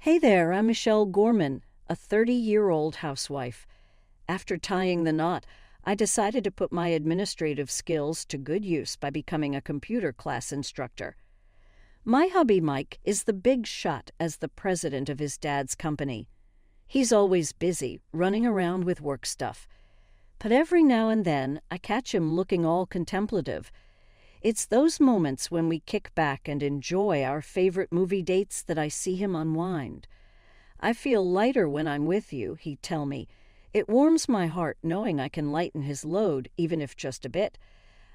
Hey there, I'm Michelle Gorman, a 30-year-old housewife. After tying the knot, I decided to put my administrative skills to good use by becoming a computer class instructor. My hubby, Mike, is the big shot as the president of his dad's company. He's always busy, running around with work stuff. But every now and then, I catch him looking all contemplative. It's those moments when we kick back and enjoy our favorite movie dates that I see him unwind. I feel lighter when I'm with you, he'd tell me. It warms my heart knowing I can lighten his load, even if just a bit.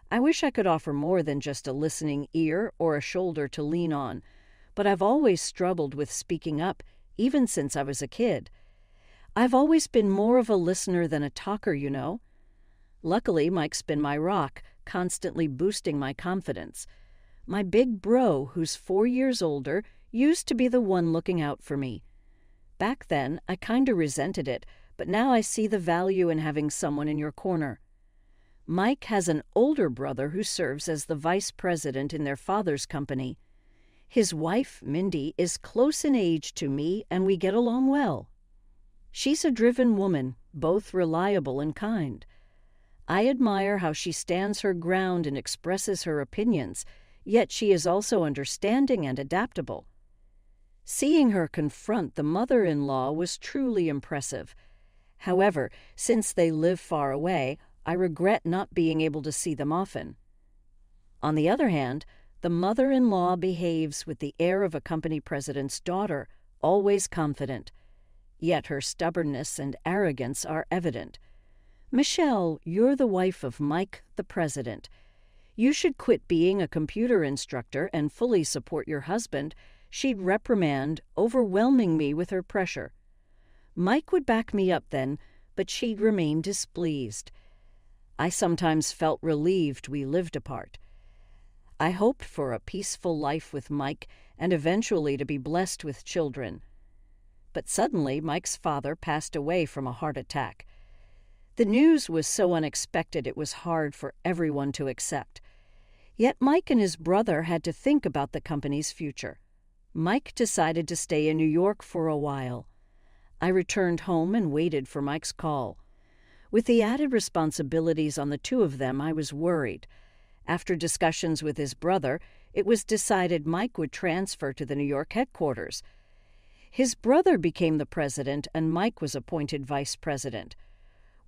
I wish I could offer more than just a listening ear or a shoulder to lean on, but I've always struggled with speaking up, even since I was a kid. I've always been more of a listener than a talker, you know. Luckily, Mike's been my rock, constantly boosting my confidence. My big bro, who's 4 years older, used to be the one looking out for me. Back then, I kinda resented it, but now I see the value in having someone in your corner. Mike has an older brother who serves as the vice president in their father's company. His wife, Mindy, is close in age to me, and we get along well. She's a driven woman, both reliable and kind. I admire how she stands her ground and expresses her opinions, yet she is also understanding and adaptable. Seeing her confront the mother-in-law was truly impressive. However, since they live far away, I regret not being able to see them often. On the other hand, the mother-in-law behaves with the air of a company president's daughter, always confident. Yet her stubbornness and arrogance are evident. Michelle, you're the wife of Mike, the president. You should quit being a computer instructor and fully support your husband, she'd reprimand, overwhelming me with her pressure. Mike would back me up then, but she'd remain displeased. I sometimes felt relieved we lived apart. I hoped for a peaceful life with Mike and eventually to be blessed with children. But suddenly, Mike's father passed away from a heart attack. The news was so unexpected it was hard for everyone to accept. Yet Mike and his brother had to think about the company's future. Mike decided to stay in New York for a while. I returned home and waited for Mike's call. With the added responsibilities on the two of them, I was worried. After discussions with his brother, it was decided Mike would transfer to the New York headquarters. His brother became the president and Mike was appointed vice president.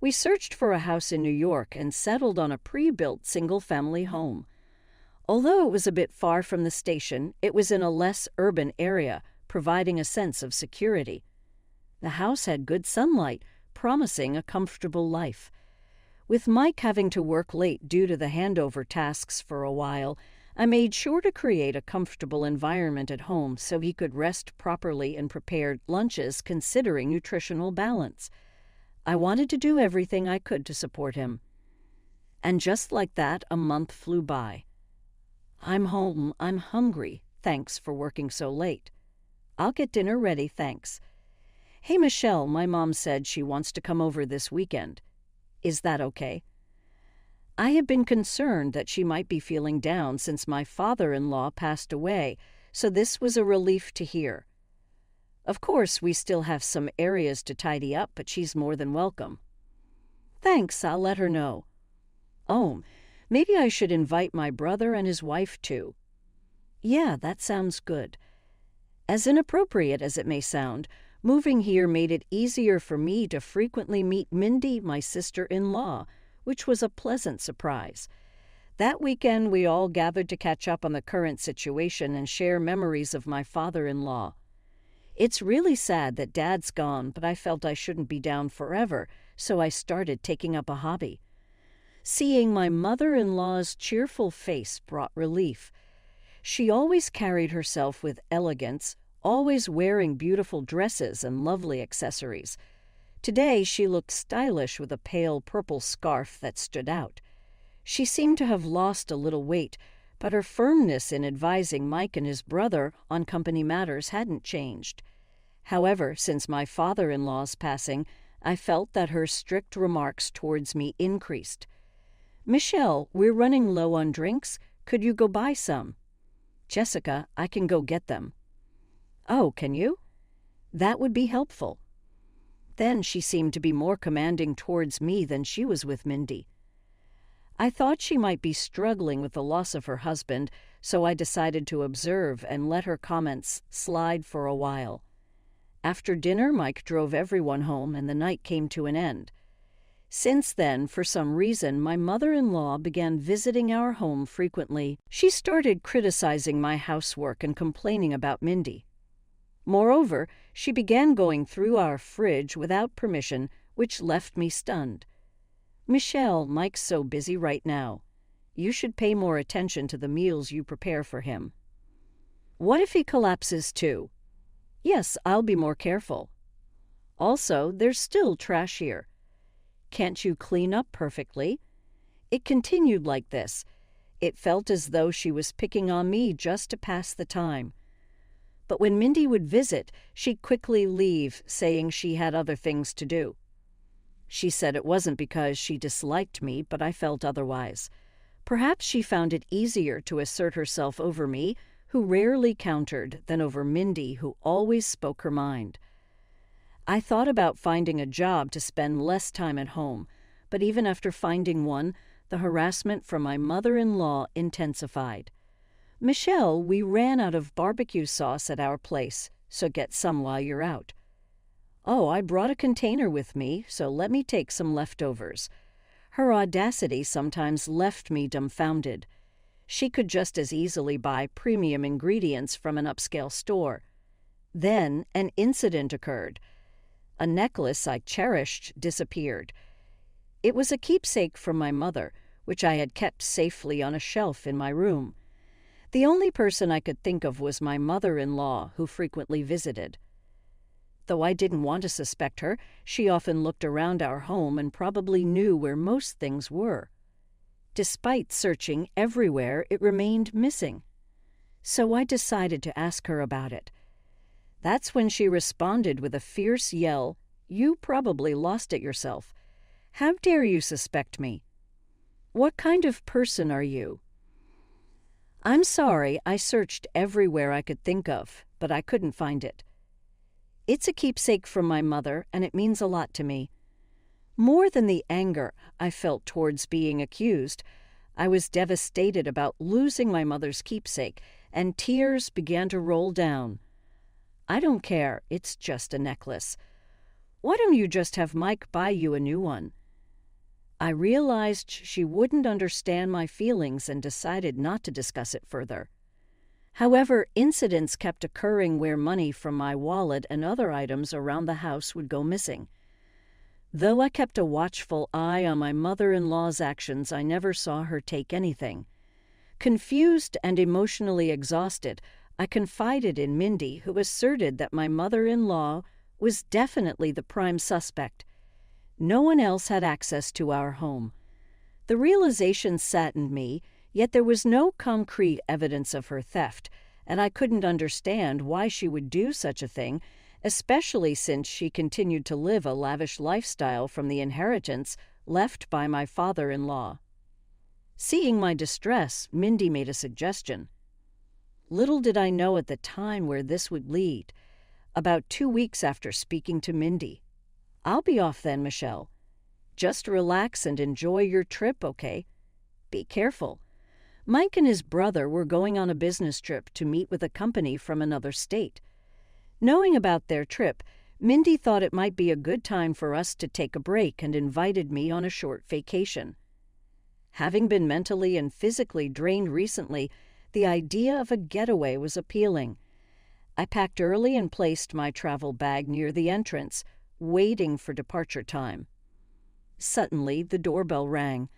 We searched for a house in New York and settled on a pre-built single-family home. Although it was a bit far from the station, it was in a less urban area, providing a sense of security. The house had good sunlight, promising a comfortable life. With Mike having to work late due to the handover tasks for a while, I made sure to create a comfortable environment at home so he could rest properly and prepared lunches considering nutritional balance. I wanted to do everything I could to support him. And just like that, a month flew by. I'm home, I'm hungry, thanks for working so late. I'll get dinner ready, thanks. Hey Michelle, my mom said she wants to come over this weekend. Is that okay? I had been concerned that she might be feeling down since my father-in-law passed away, so this was a relief to hear. Of course, we still have some areas to tidy up, but she's more than welcome. Thanks, I'll let her know. Oh, maybe I should invite my brother and his wife too. Yeah, that sounds good. As inappropriate as it may sound, moving here made it easier for me to frequently meet Mindy, my sister-in-law, which was a pleasant surprise. That weekend, we all gathered to catch up on the current situation and share memories of my father-in-law. It's really sad that Dad's gone, but I felt I shouldn't be down forever, so I started taking up a hobby. Seeing my mother-in-law's cheerful face brought relief. She always carried herself with elegance, always wearing beautiful dresses and lovely accessories. Today she looked stylish with a pale purple scarf that stood out. She seemed to have lost a little weight, but her firmness in advising Mike and his brother on company matters hadn't changed. However, since my father-in-law's passing, I felt that her strict remarks towards me increased. Michelle, we're running low on drinks. Could you go buy some? Jessica, I can go get them. Oh, can you? That would be helpful. Then she seemed to be more commanding towards me than she was with Mindy. I thought she might be struggling with the loss of her husband, so I decided to observe and let her comments slide for a while. After dinner, Mike drove everyone home and the night came to an end. Since then, for some reason, my mother-in-law began visiting our home frequently. She started criticizing my housework and complaining about Mindy. Moreover, she began going through our fridge without permission, which left me stunned. "Michelle, Mike's so busy right now. You should pay more attention to the meals you prepare for him." "What if he collapses too?" "Yes, I'll be more careful." "Also, there's still trash here. Can't you clean up perfectly?" It continued like this. It felt as though she was picking on me just to pass the time. But when Mindy would visit, she'd quickly leave, saying she had other things to do. She said it wasn't because she disliked me, but I felt otherwise. Perhaps she found it easier to assert herself over me, who rarely countered, than over Mindy, who always spoke her mind. I thought about finding a job to spend less time at home, but even after finding one, the harassment from my mother-in-law intensified. "Michelle, we ran out of barbecue sauce at our place, so get some while you're out." "Oh, I brought a container with me, so let me take some leftovers." Her audacity sometimes left me dumbfounded. She could just as easily buy premium ingredients from an upscale store. Then an incident occurred. A necklace I cherished disappeared. It was a keepsake from my mother, which I had kept safely on a shelf in my room. The only person I could think of was my mother-in-law, who frequently visited. Though I didn't want to suspect her, she often looked around our home and probably knew where most things were. Despite searching everywhere, it remained missing. So I decided to ask her about it. That's when she responded with a fierce yell, "You probably lost it yourself. How dare you suspect me? What kind of person are you?" "I'm sorry, I searched everywhere I could think of, but I couldn't find it. It's a keepsake from my mother, and it means a lot to me." More than the anger I felt towards being accused, I was devastated about losing my mother's keepsake, and tears began to roll down. "I don't care, it's just a necklace. Why don't you just have Mike buy you a new one?" I realized she wouldn't understand my feelings and decided not to discuss it further. However, incidents kept occurring where money from my wallet and other items around the house would go missing. Though I kept a watchful eye on my mother-in-law's actions, I never saw her take anything. Confused and emotionally exhausted, I confided in Mindy, who asserted that my mother-in-law was definitely the prime suspect. No one else had access to our home. The realization saddened me, yet there was no concrete evidence of her theft, and I couldn't understand why she would do such a thing, especially since she continued to live a lavish lifestyle from the inheritance left by my father-in-law. Seeing my distress, Mindy made a suggestion. Little did I know at the time where this would lead. About 2 weeks after speaking to Mindy, "I'll be off then, Michelle. Just relax and enjoy your trip, okay? Be careful. Mike and his brother were going on a business trip to meet with a company from another state." Knowing about their trip, Mindy thought it might be a good time for us to take a break and invited me on a short vacation. Having been mentally and physically drained recently, the idea of a getaway was appealing. I packed early and placed my travel bag near the entrance, waiting for departure time. Suddenly, the doorbell rang.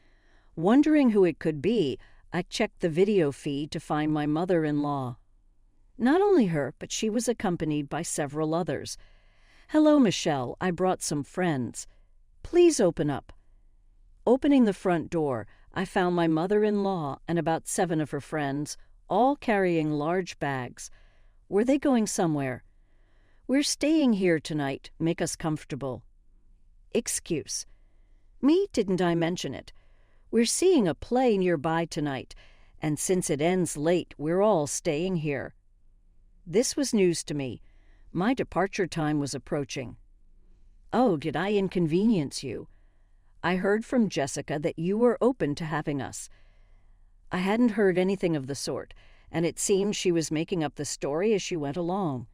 Wondering who it could be, I checked the video feed to find my mother-in-law. Not only her, but she was accompanied by several others. "Hello, Michelle, I brought some friends. Please open up." Opening the front door, I found my mother-in-law and about 7 of her friends, all carrying large bags. Were they going somewhere? "We're staying here tonight. Make us comfortable." Excuse. Me, didn't I mention it? We're seeing a play nearby tonight, and since it ends late, we're all staying here. This was news to me. My departure time was approaching. "Oh, did I inconvenience you? I heard from Jessica that you were open to having us." I hadn't heard anything of the sort, and it seemed she was making up the story as she went along.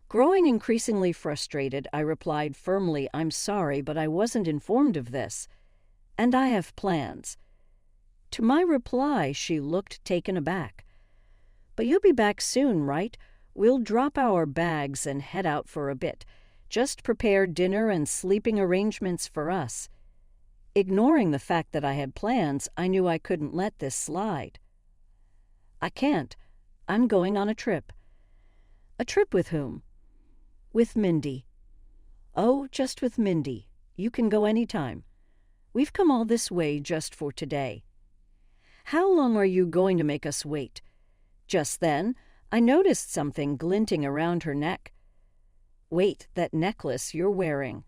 Growing increasingly frustrated, I replied firmly, "I'm sorry, but I wasn't informed of this. And I have plans." To my reply, she looked taken aback. "But you'll be back soon, right? We'll drop our bags and head out for a bit. Just prepare dinner and sleeping arrangements for us." Ignoring the fact that I had plans, I knew I couldn't let this slide. "I can't. I'm going on a trip." "A trip with whom?" "With Mindy." "Oh, just with Mindy. You can go any time. We've come all this way just for today." "How long are you going to make us wait?" Just then, I noticed something glinting around her neck. "Wait, that necklace you're wearing."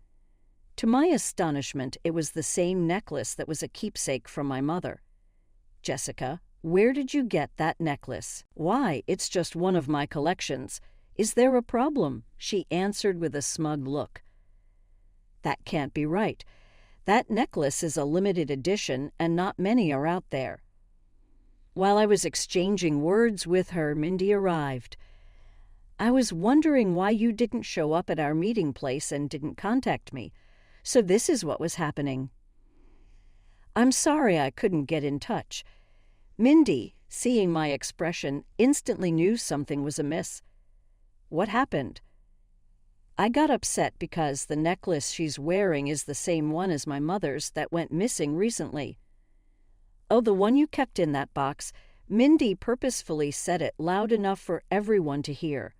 To my astonishment, it was the same necklace that was a keepsake from my mother. "Jessica, where did you get that necklace?" "Why, it's just one of my collections. Is there a problem?" she answered with a smug look. "That can't be right. That necklace is a limited edition, and not many are out there." While I was exchanging words with her, Mindy arrived. "I was wondering why you didn't show up at our meeting place and didn't contact me. So this is what was happening." "I'm sorry I couldn't get in touch." Mindy, seeing my expression, instantly knew something was amiss. "What happened?" "I got upset because the necklace she's wearing is the same one as my mother's that went missing recently." "Oh, the one you kept in that box." Mindy purposefully said it loud enough for everyone to hear.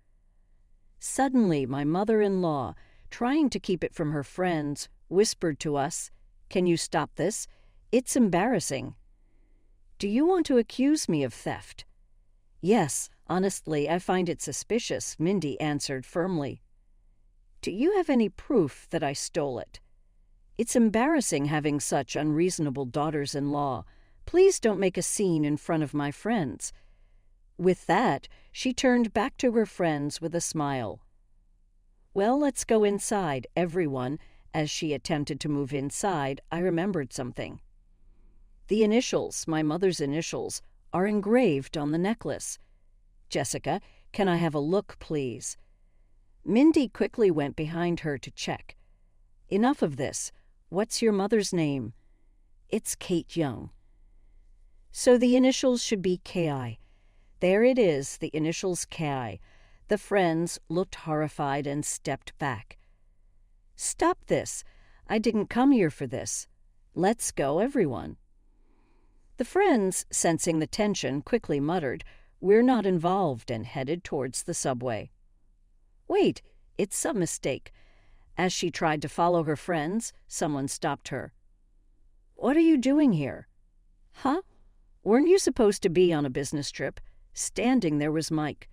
Suddenly, my mother-in-law, trying to keep it from her friends, whispered to us, "Can you stop this? It's embarrassing." "Do you want to accuse me of theft?" "Yes, honestly, I find it suspicious," Mindy answered firmly. "Do you have any proof that I stole it?" "It's embarrassing having such unreasonable daughters-in-law. Please don't make a scene in front of my friends." With that, she turned back to her friends with a smile. "Well, let's go inside, everyone." As she attempted to move inside, I remembered something. The initials, my mother's initials, are engraved on the necklace. "Jessica, can I have a look, please?" Mindy quickly went behind her to check. "Enough of this. What's your mother's name?" "It's Kate Young." "So the initials should be K.I. There it is, the initials K.I. The friends looked horrified and stepped back. "Stop this. I didn't come here for this. Let's go, everyone." The friends, sensing the tension, quickly muttered, "We're not involved," and headed towards the subway. "Wait, it's some mistake." As she tried to follow her friends, someone stopped her. "What are you doing here?" "Huh? Weren't you supposed to be on a business trip?" Standing there was Mike.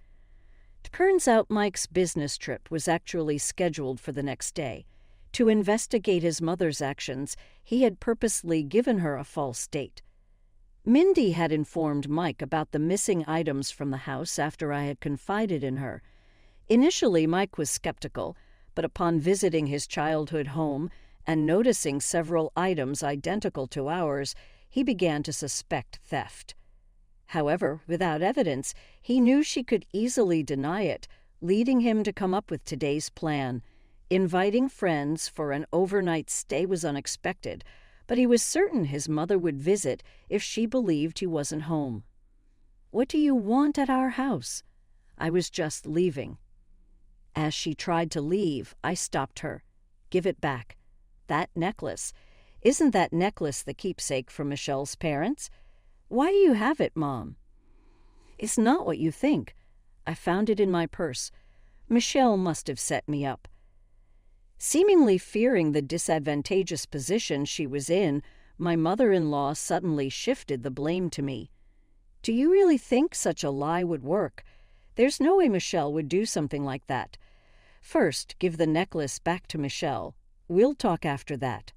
Turns out Mike's business trip was actually scheduled for the next day. To investigate his mother's actions, he had purposely given her a false date. Mindy had informed Mike about the missing items from the house after I had confided in her. Initially, Mike was skeptical, but upon visiting his childhood home and noticing several items identical to ours, he began to suspect theft. However, without evidence, he knew she could easily deny it, leading him to come up with today's plan. Inviting friends for an overnight stay was unexpected, but he was certain his mother would visit if she believed he wasn't home. "What do you want at our house?" I was just leaving. As she tried to leave, I stopped her. "Give it back. That necklace. Isn't that necklace the keepsake from Michelle's parents? Why do you have it, Mom?" "It's not what you think. I found it in my purse. Michelle must have set me up." Seemingly fearing the disadvantageous position she was in, my mother-in-law suddenly shifted the blame to me. "Do you really think such a lie would work? There's no way Michelle would do something like that. First, give the necklace back to Michelle. We'll talk after that."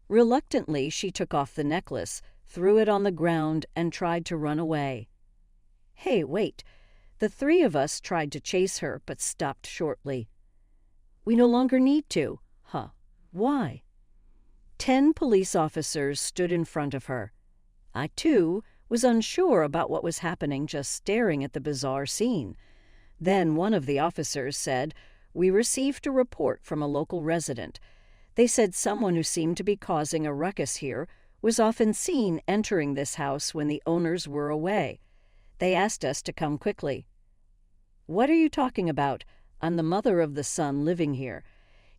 Reluctantly, she took off the necklace, threw it on the ground, and tried to run away. "Hey, wait. The three of us tried to chase her, but stopped shortly. We no longer need to. Huh. Why? 10 police officers stood in front of her. I, too, was unsure about what was happening, just staring at the bizarre scene. Then one of the officers said, "We received a report from a local resident. They said someone who seemed to be causing a ruckus here was often seen entering this house when the owners were away. They asked us to come quickly." "What are you talking about? I'm the mother of the son living here.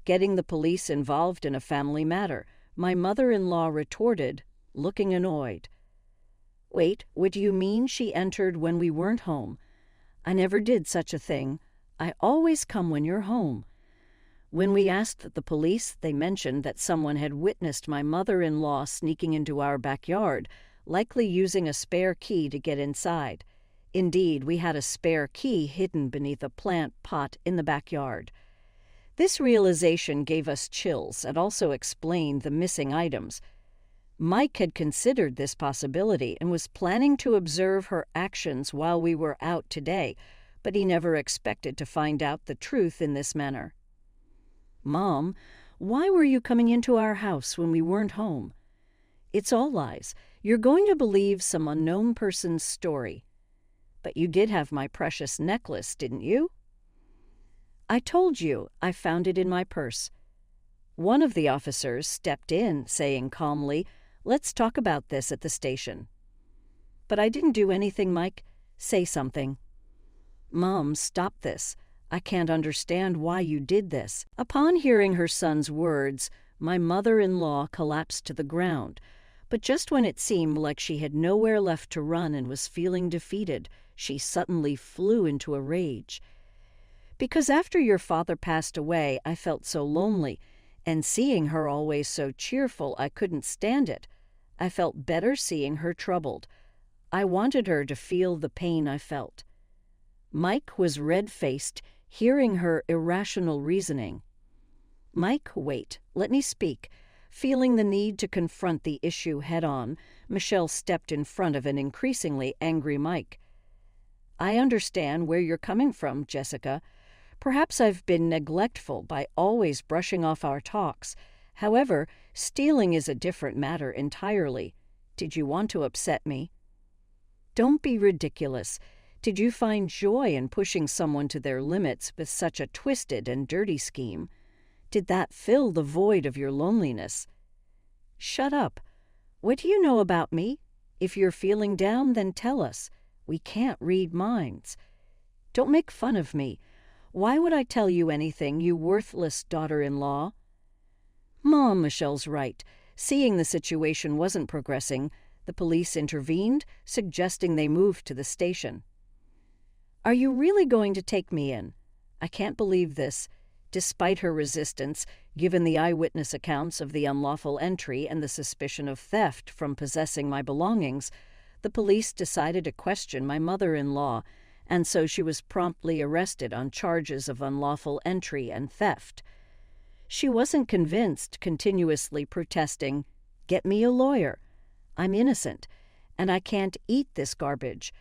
Getting the police involved in a family matter," my mother-in-law retorted, looking annoyed. "Wait, what do you mean she entered when we weren't home? I never did such a thing. I always come when you're home." When we asked the police, they mentioned that someone had witnessed my mother-in-law sneaking into our backyard, likely using a spare key to get inside. Indeed, we had a spare key hidden beneath a plant pot in the backyard. This realization gave us chills and also explained the missing items. Mike had considered this possibility and was planning to observe her actions while we were out today, but he never expected to find out the truth in this manner. "Mom, why were you coming into our house when we weren't home?" "It's all lies. You're going to believe some unknown person's story." "But you did have my precious necklace, didn't you?" "I told you I found it in my purse." One of the officers stepped in, saying calmly, "Let's talk about this at the station." "But I didn't do anything, Mike. Say something." "Mom, stop this. I can't understand why you did this." Upon hearing her son's words, my mother-in-law collapsed to the ground. But just when it seemed like she had nowhere left to run and was feeling defeated, she suddenly flew into a rage. "Because after your father passed away, I felt so lonely, and seeing her always so cheerful, I couldn't stand it. I felt better seeing her troubled. I wanted her to feel the pain I felt." Mike was red-faced, hearing her irrational reasoning. "Mike, wait. Let me speak." Feeling the need to confront the issue head-on, Michelle stepped in front of an increasingly angry Mike. "I understand where you're coming from, Jessica. Perhaps I've been neglectful by always brushing off our talks. However, stealing is a different matter entirely. Did you want to upset me?" "Don't be ridiculous. Did you find joy in pushing someone to their limits with such a twisted and dirty scheme? Did that fill the void of your loneliness?" "Shut up. What do you know about me? If you're feeling down, then tell us. We can't read minds. Don't make fun of me. Why would I tell you anything, you worthless daughter-in-law?" "Mom, Michelle's right." Seeing the situation wasn't progressing, the police intervened, suggesting they move to the station. "Are you really going to take me in? I can't believe this." Despite her resistance, given the eyewitness accounts of the unlawful entry and the suspicion of theft from possessing my belongings, the police decided to question my mother-in-law, and so she was promptly arrested on charges of unlawful entry and theft. She wasn't convinced, continuously protesting, "Get me a lawyer. I'm innocent, and I can't eat this garbage."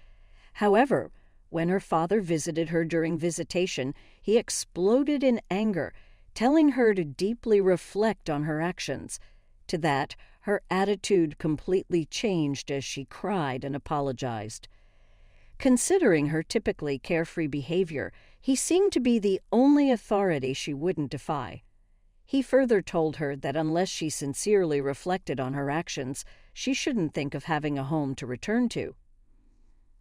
However, when her father visited her during visitation, he exploded in anger, telling her to deeply reflect on her actions. To that, her attitude completely changed as she cried and apologized. Considering her typically carefree behavior, he seemed to be the only authority she wouldn't defy. He further told her that unless she sincerely reflected on her actions, she shouldn't think of having a home to return to.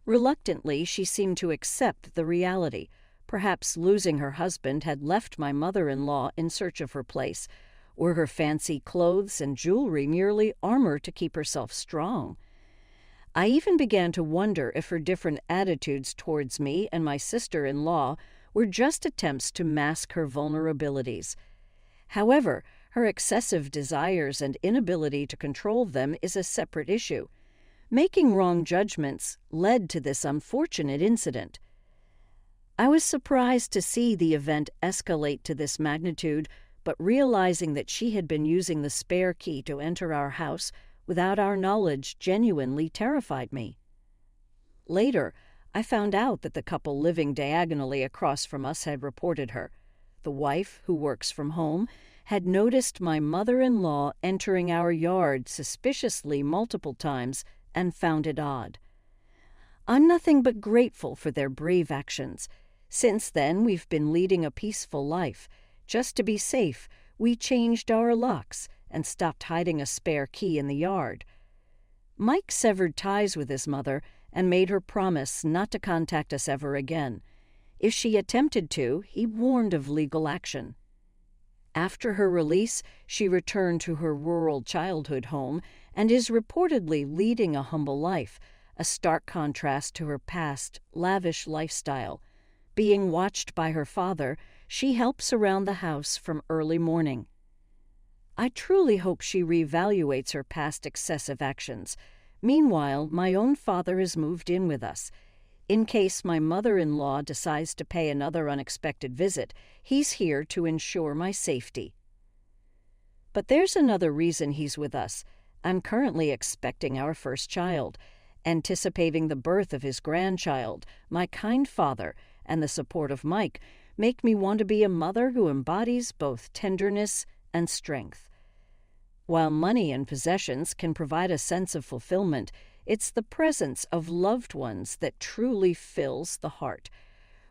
Reluctantly, she seemed to accept the reality. Perhaps losing her husband had left my mother-in-law in search of her place. Were her fancy clothes and jewelry merely armor to keep herself strong? I even began to wonder if her different attitudes towards me and my sister-in-law were just attempts to mask her vulnerabilities. However, her excessive desires and inability to control them is a separate issue. Making wrong judgments led to this unfortunate incident. I was surprised to see the event escalate to this magnitude, but realizing that she had been using the spare key to enter our house without our knowledge genuinely terrified me. Later, I found out that the couple living diagonally across from us had reported her. The wife, who works from home, had noticed my mother-in-law entering our yard suspiciously multiple times and found it odd. I'm nothing but grateful for their brave actions. Since then, we've been leading a peaceful life. Just to be safe, we changed our locks and stopped hiding a spare key in the yard. Mike severed ties with his mother and made her promise not to contact us ever again. If she attempted to, he warned of legal action. After her release, she returned to her rural childhood home and is reportedly leading a humble life, a stark contrast to her past, lavish lifestyle. Being watched by her father, she helps around the house from early morning. I truly hope she reevaluates her past excessive actions. Meanwhile, my own father has moved in with us. In case my mother-in-law decides to pay another unexpected visit, he's here to ensure my safety. But there's another reason he's with us. I'm currently expecting our first child. Anticipating the birth of his grandchild, my kind father, and the support of Mike make me want to be a mother who embodies both tenderness and strength. While money and possessions can provide a sense of fulfillment, it's the presence of loved ones that truly fills the heart.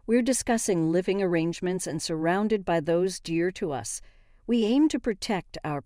We're discussing living arrangements and surrounded by those dear to us. We aim to protect our